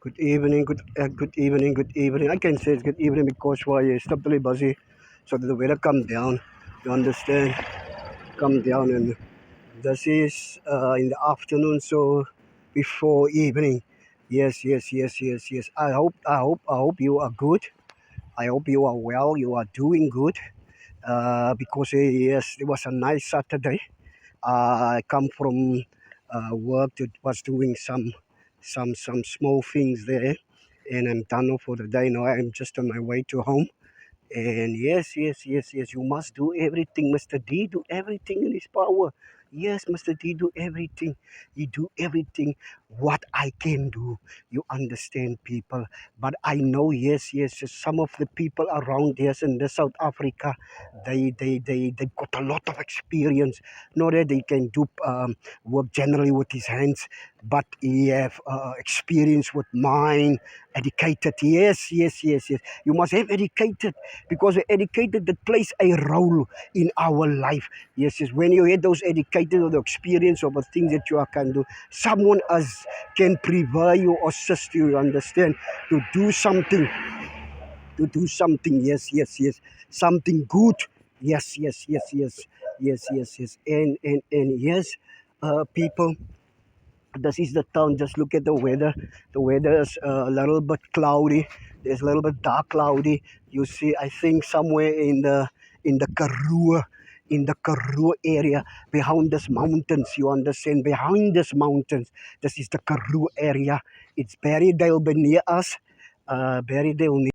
Good evening, good evening. I can say it's good evening because why it's not really busy, so that the weather come down. You understand? Come down, and this is in the afternoon, so before evening. Yes, yes, yes, yes, yes. I hope you are good. I hope you are well. You are doing good. Because yes, it was a nice Saturday. I come from work that was doing some small things there, and I'm done for the day. Now I'm just on my way to home. And yes, yes, yes, yes, you must do everything, Mr. D. Do everything in his power. Yes, Mr. D, do everything. You do everything what I can do. You understand, people. But I know, yes, yes, yes, some of the people around yes in the South Africa, they got a lot of experience. Not that they can do work generally with his hands, but he have experience with mind, educated. Yes, yes, yes, yes. You must have educated because the educated that plays a role in our life. Yes, yes. When you get those educated or the experience of the things that you can do, someone else can prepare you or assist you, understand, to do something, to do something. Yes, yes, yes. Something good. Yes, yes, yes, yes, yes, yes, yes. And yes, people, this is the town. Just look at the weather. The weather is a little bit cloudy. There's a little bit dark cloudy. You see, I think somewhere in the Karoo, in the Karoo area, behind this mountains. You understand? Behind this mountains, this is the Karoo area. It's Berrydale near us. Berrydale.